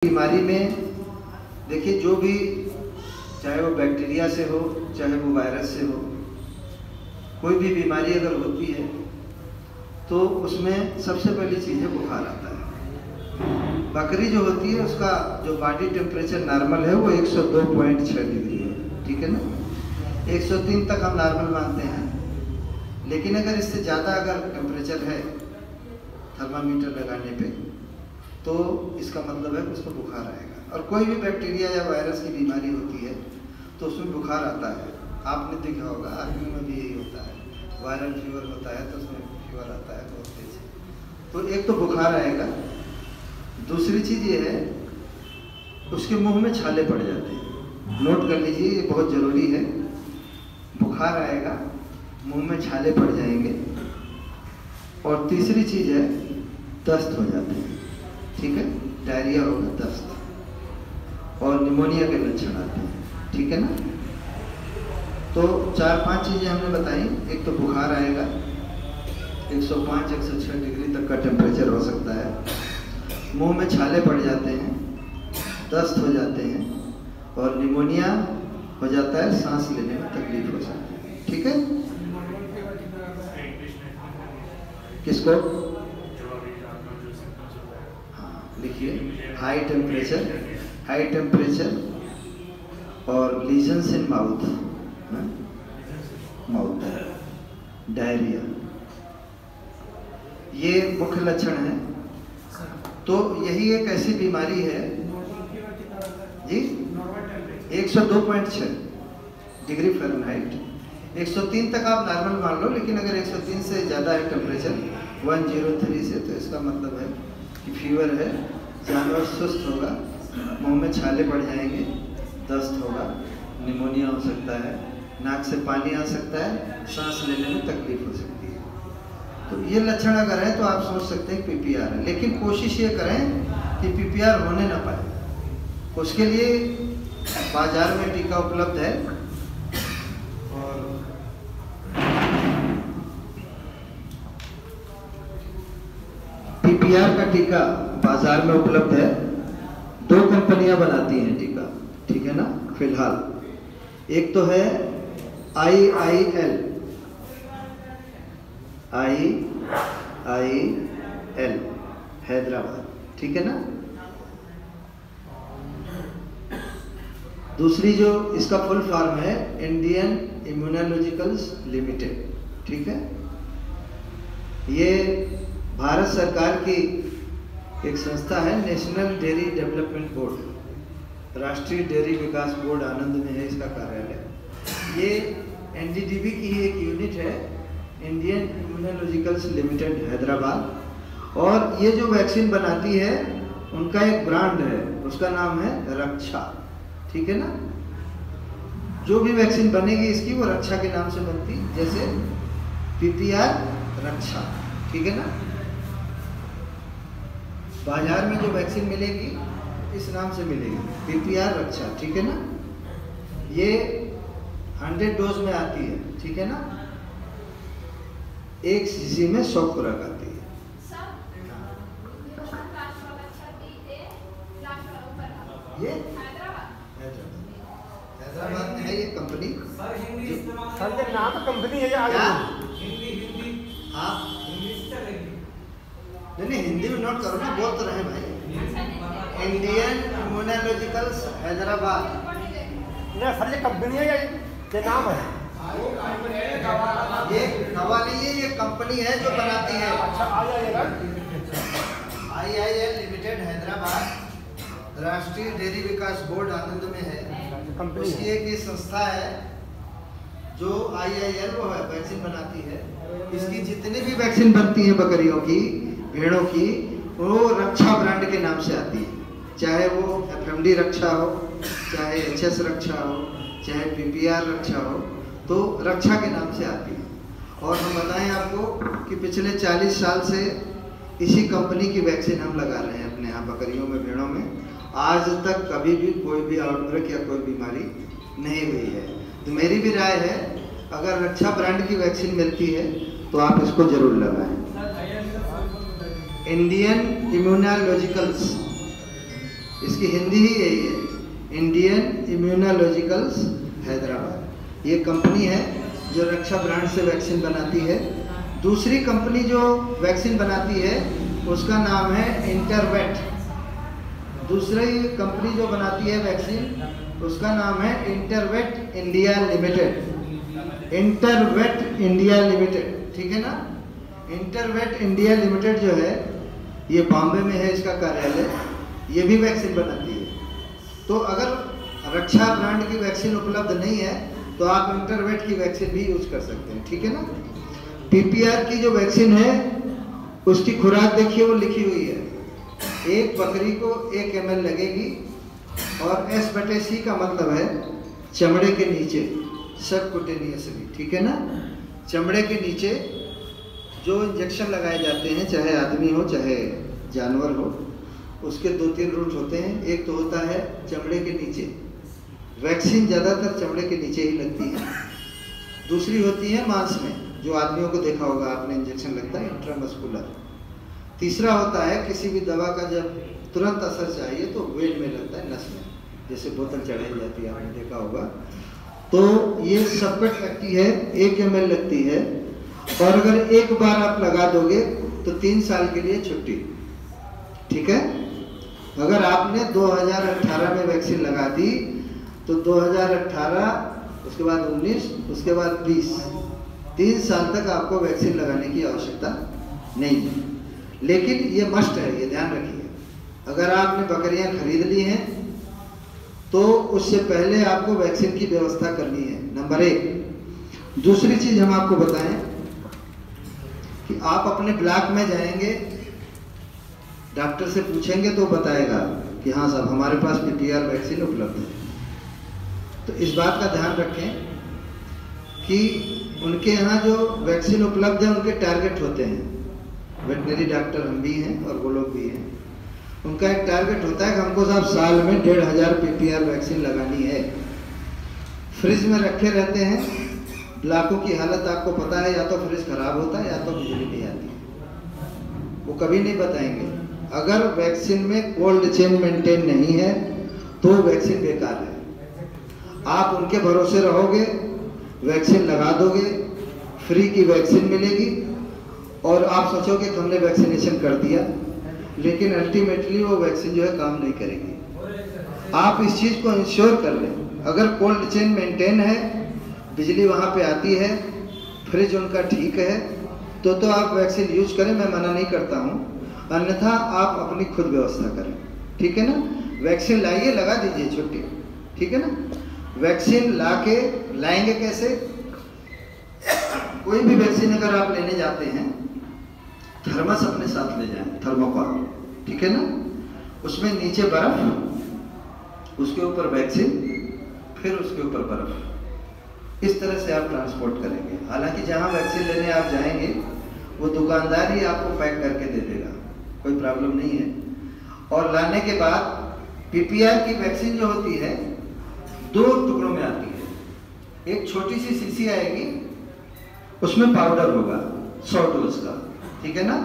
बीमारी में देखिए, जो भी चाहे वो बैक्टीरिया से हो चाहे वो वायरस से हो, कोई भी बीमारी अगर होती है तो उसमें सबसे पहली चीज़ है बुखार आता है। बकरी जो होती है उसका जो बॉडी टेम्परेचर नॉर्मल है वो 102.6 डिग्री है, ठीक है ना। 103 तक हम नॉर्मल मानते हैं, लेकिन अगर इससे ज़्यादा अगर टेम्परेचर है थर्मामीटर लगाने पे तो इसका मतलब है कि उसको बुखार आएगा। और कोई भी बैक्टीरिया या वायरस की बीमारी होती है तो उसमें बुखार आता है। आपने देखा होगा आदमी में भी यही होता है, वायरल फीवर होता है तो उसमें फीवर आता है बहुत तेज। तो एक तो बुखार आएगा, दूसरी चीज़ ये है उसके मुंह में छाले पड़ जाते हैं। नोट कर लीजिए, ये बहुत ज़रूरी है। बुखार आएगा, मुंह में छाले पड़ जाएंगे, और तीसरी चीज़ है दस्त हो जाते हैं, ठीक है। डायरिया होगा, दस्त और निमोनिया के लक्षण आते हैं, ठीक है ना। तो 4-5 चीज़ें हमने बताई। एक तो बुखार आएगा, 105-106 डिग्री तक का टेम्परेचर हो सकता है, मुंह में छाले पड़ जाते हैं, दस्त हो जाते हैं और निमोनिया हो जाता है, सांस लेने में तकलीफ हो सकती है, ठीक है। किसको? लिखिए, हाई टेम्परेचर और लीजन्स इन माउथ, डायरिया, ये मुख्य लक्षण है। तो यही एक ऐसी बीमारी है जी, 102.6 डिग्री फ़ारेनहाइट, 103 तक आप नॉर्मल मान लो, लेकिन अगर 103 से ज़्यादा है टेम्परेचर 103 से, तो इसका मतलब है कि फीवर है, जानवर सुस्त होगा, मुंह में छाले पड़ जाएंगे, दस्त होगा, निमोनिया हो सकता है, नाक से पानी आ सकता है, सांस लेने में तकलीफ हो सकती है। तो ये लक्षण अगर है तो आप सोच सकते हैं पीपीआर है। लेकिन कोशिश ये करें कि पीपीआर होने ना पाए। उसके लिए बाजार में टीका उपलब्ध है, और पीपीआर का टीका बाजार में उपलब्ध है। 2 कंपनियां बनाती हैं टीका, ठीक है ना फिलहाल। एक तो है IIL हैदराबाद, ठीक है ना। दूसरी जो इसका फुल फॉर्म है इंडियन इम्यूनोलॉजिकल्स लिमिटेड, ठीक है। ये भारत सरकार की एक संस्था है, नेशनल डेयरी डेवलपमेंट बोर्ड, राष्ट्रीय डेयरी विकास बोर्ड आनंद में है इसका कार्यालय। ये NDDB की ही एक यूनिट है, इंडियन इम्यूनोलॉजिकल्स लिमिटेड हैदराबाद। और ये जो वैक्सीन बनाती है उनका एक ब्रांड है, उसका नाम है रक्षा, ठीक है ना। जो भी वैक्सीन बनेगी इसकी वो रक्षा के नाम से बनती, जैसे पीपीआर रक्षा, ठीक है ना। बाजार में जो वैक्सीन मिलेगी इस नाम से मिलेगी, पीपीआर रक्षा, ठीक है ना। ये 100 डोज में आती है, ठीक है ना। 1 शीशी में 100 खुराक आती है। ये हैदराबाद में है ये कंपनी। सर नाम कंपनी है क्या? हाँ नहीं, हिंदी में नोट करो ना, बोल तो रहे भाई। इंडियन इम्यूनोलॉजिकल्स हैदराबाद, ना सर ये कंपनी है या ये नाम है? ये दवा नहीं है, ये कंपनी है जो बनाती है। IIL लिमिटेड हैदराबाद, राष्ट्रीय डेयरी विकास बोर्ड आनंद में है। उसकी एक ये संस्था है जो IIL वो है, वैक्सीन बनाती है। इसकी जितनी भी वैक्सीन बनती है बकरियों की, भेड़ों की, वो रक्षा ब्रांड के नाम से आती है। चाहे वो FMD रक्षा हो, चाहे HS रक्षा हो, चाहे PPR रक्षा हो, तो रक्षा के नाम से आती है। और हम बताएं आपको कि पिछले 40 साल से इसी कंपनी की वैक्सीन हम लगा रहे हैं अपने यहाँ बकरियों में, भेड़ों में। आज तक कभी भी कोई भी आउटब्रेक या कोई बीमारी नहीं हुई है। तो मेरी भी राय है, अगर रक्षा ब्रांड की वैक्सीन मिलती है तो आप इसको जरूर लगाएं। इंडियन इम्यूनोलॉजिकल्स इसकी हिंदी ही यही है, इंडियन इम्यूनोलॉजिकल्स हैदराबाद। ये कंपनी है जो रक्षा ब्रांड से वैक्सीन बनाती है। दूसरी कंपनी जो वैक्सीन बनाती है उसका नाम है इंटरवेट। दूसरी कंपनी जो बनाती है वैक्सीन उसका नाम है इंटरवेट इंडिया लिमिटेड। इंटरवेट इंडिया लिमिटेड, ठीक है ना। इंटरवेट इंडिया लिमिटेड जो है ये बॉम्बे में है इसका कार्यालय, ये भी वैक्सीन बनाती है। तो अगर रक्षा ब्रांड की वैक्सीन उपलब्ध नहीं है तो आप इंटरवेट की वैक्सीन भी यूज कर सकते हैं, ठीक है ना। पीपीआर की जो वैक्सीन है उसकी खुराक देखिए, वो लिखी हुई है, एक बकरी को 1 ml लगेगी और S/C का मतलब है चमड़े के नीचे, सबक्यूटेनियसली, ठीक है ना। चमड़े के नीचे जो इंजेक्शन लगाए जाते हैं, चाहे आदमी हो चाहे जानवर हो, उसके 2-3 रूट होते हैं। एक तो होता है चमड़े के नीचे, वैक्सीन ज़्यादातर चमड़े के नीचे ही लगती है। दूसरी होती है मांस में, जो आदमियों को देखा होगा आपने इंजेक्शन लगता है इंट्रामस्कुलर। तीसरा होता है किसी भी दवा का जब तुरंत असर चाहिए तो वेन में लगता है, नस में, जैसे बोतल चढ़ाई जाती है, आपने देखा होगा। तो ये सबकट लगती है, 1 ml लगती है, और अगर एक बार आप लगा दोगे तो 3 साल के लिए छुट्टी, ठीक है। अगर आपने 2018 में वैक्सीन लगा दी तो 2018, उसके बाद 19, उसके बाद 20, 3 साल तक आपको वैक्सीन लगाने की आवश्यकता नहीं है। लेकिन ये मस्ट है, ये ध्यान रखिए। अगर आपने बकरियां खरीद ली हैं तो उससे पहले आपको वैक्सीन की व्यवस्था करनी है, नंबर 1। दूसरी चीज हम आपको बताएं कि आप अपने ब्लॉक में जाएंगे, डॉक्टर से पूछेंगे तो बताएगा कि हाँ साहब हमारे पास पीपीआर वैक्सीन उपलब्ध है। तो इस बात का ध्यान रखें कि उनके यहाँ जो वैक्सीन उपलब्ध है उनके टारगेट होते हैं। वेटनरी डॉक्टर हम भी हैं और वो लोग भी हैं, उनका एक टारगेट होता है कि हमको साहब साल में 1500 पीपीआर वैक्सीन लगानी है। फ्रिज में रखे रहते हैं। ब्लॉकों की हालत आपको पता है, या तो फ्रिज खराब होता है या तो बिजली नहीं आती, वो कभी नहीं बताएंगे। अगर वैक्सीन में कोल्ड चेन मेंटेन नहीं है तो वैक्सीन बेकार है। आप उनके भरोसे रहोगे, वैक्सीन लगा दोगे, फ्री की वैक्सीन मिलेगी और आप सोचोगे कि हमने वैक्सीनेशन कर दिया, लेकिन अल्टीमेटली वो वैक्सीन जो है काम नहीं करेगी। आप इस चीज़ को इंश्योर कर लें। अगर कोल्ड चेन मेंटेन है, बिजली वहाँ पे आती है, फ्रिज उनका ठीक है, तो आप वैक्सीन यूज करें, मैं मना नहीं करता हूँ। अन्यथा आप अपनी खुद व्यवस्था करें, ठीक है ना। वैक्सीन लाइए, लगा दीजिए, छुट्टी, ठीक है ना। वैक्सीन लाएंगे कैसे? कोई भी वैक्सीन अगर आप लेने जाते हैं, थर्मस अपने साथ ले जाएं, थर्मोकॉल, ठीक है ना। उसमें नीचे बर्फ, उसके ऊपर वैक्सीन, फिर उसके ऊपर बर्फ। इस तरह से आप ट्रांसपोर्ट करेंगे। हालांकि जहां वैक्सीन लेने आप जाएंगे वो दुकानदार ही आपको पैक करके दे देगा, कोई प्रॉब्लम नहीं है। और लाने के बाद पीपीआर की वैक्सीन जो होती है 2 टुकड़ों में आती है। एक छोटी सी शीशी आएगी, उसमें पाउडर होगा 100 डोज का, ठीक है ना।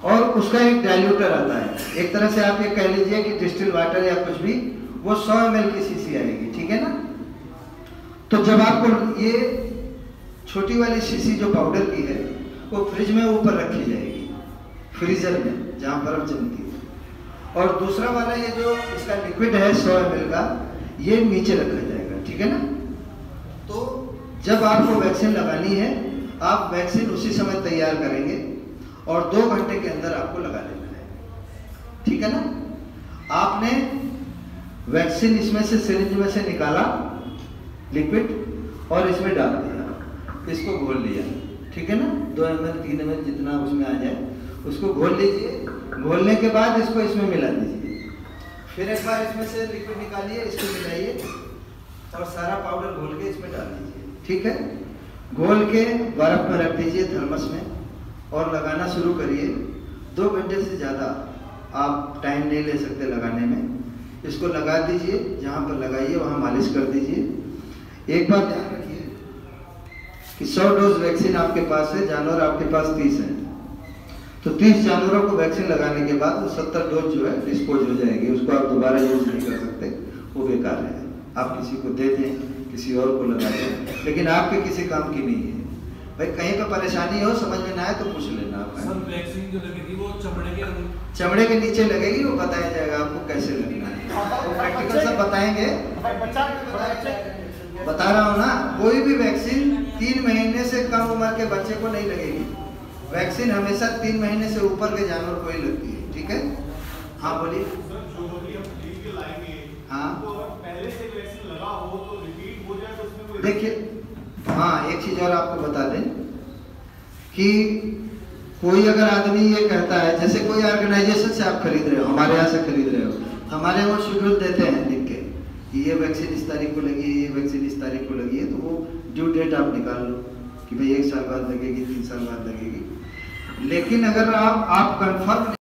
और उसका एक डाइल्यूटर आता है, एक तरह से आप ये कह लीजिए कि डिस्टिल वाटर या कुछ भी, वो 100 ml की शीशी आएगी, ठीक है ना। तो जब आपको ये छोटी वाली शीशी जो पाउडर की है वो फ्रिज में ऊपर रखी जाएगी, फ्रीजर में जहाँ बर्फ जमती है। और दूसरा वाला ये जो इसका लिक्विड है 100 ml का, ये नीचे रखा जाएगा, ठीक है ना। तो जब आपको वैक्सीन लगानी है, आप वैक्सीन उसी समय तैयार करेंगे और 2 घंटे के अंदर आपको लगा लेना है, ठीक है ना। आपने वैक्सीन इसमें से सिरिंज में से निकाला लिक्विड और इसमें डाल दिया, इसको घोल लिया, ठीक है ना। 2 ml 3 ml जितना उसमें आ जाए उसको घोल लीजिए। घोलने के बाद इसको इसमें मिला दीजिए, फिर एक बार इसमें से लिक्विड निकालिए, इसको मिलाइए और सारा पाउडर घोल के इसमें डाल दीजिए, ठीक है। घोल के बर्फ में रख दीजिए, थर्मस में, और लगाना शुरू करिए। 2 घंटे से ज़्यादा आप टाइम नहीं ले सकते लगाने में। इसको लगा दीजिए, जहाँ पर लगाइए वहाँ मालिश कर दीजिए। एक बात ध्यान रखिए कि 100 डोज वैक्सीन आपके पास है, जानवर आपके पास 30 है। तो 30 जानवरों को वैक्सीन लगाने के बाद वो 70 डोज जो है डिस्पोज हो जाएगी, उसको आप दोबारा यूज नहीं कर सकते, वो बेकार है। आप किसी को दे दें, किसी और को लगा दें, लेकिन आपके किसी काम की नहीं है। भाई कहीं पे परेशानी हो, समझ में ना आए तो पूछ लेना आप। सर वैक्सीन जो लगेगी वो चमड़े के नीचे लगेगी, वो बताया जाएगा आपको कैसे लगना है, वो प्रैक्टिकल सब बताएंगे। बता रहा हूँ ना, कोई भी वैक्सीन 3 महीने से कम उम्र के बच्चे को नहीं लगेगी। वैक्सीन हमेशा 3 महीने से ऊपर के जानवर को ही लगती है, ठीक है। हाँ बोलिए। हाँ देखिए, हाँ एक चीज और आपको बता दें कि कोई अगर आदमी ये कहता है, जैसे कोई ऑर्गेनाइजेशन से आप खरीद रहे हो, हमारे यहाँ से खरीद रहे हो, हमारे वो शेड्यूल देते हैं लिख के कि ये वैक्सीन इस तारीख को लगी है, ये वैक्सीन इस तारीख को लगी है, तो वो ड्यू डेट आप निकाल लो कि भाई 1 साल बाद लगेगी, 3 साल बाद लगेगी। लेकिन अगर आप कंफर्म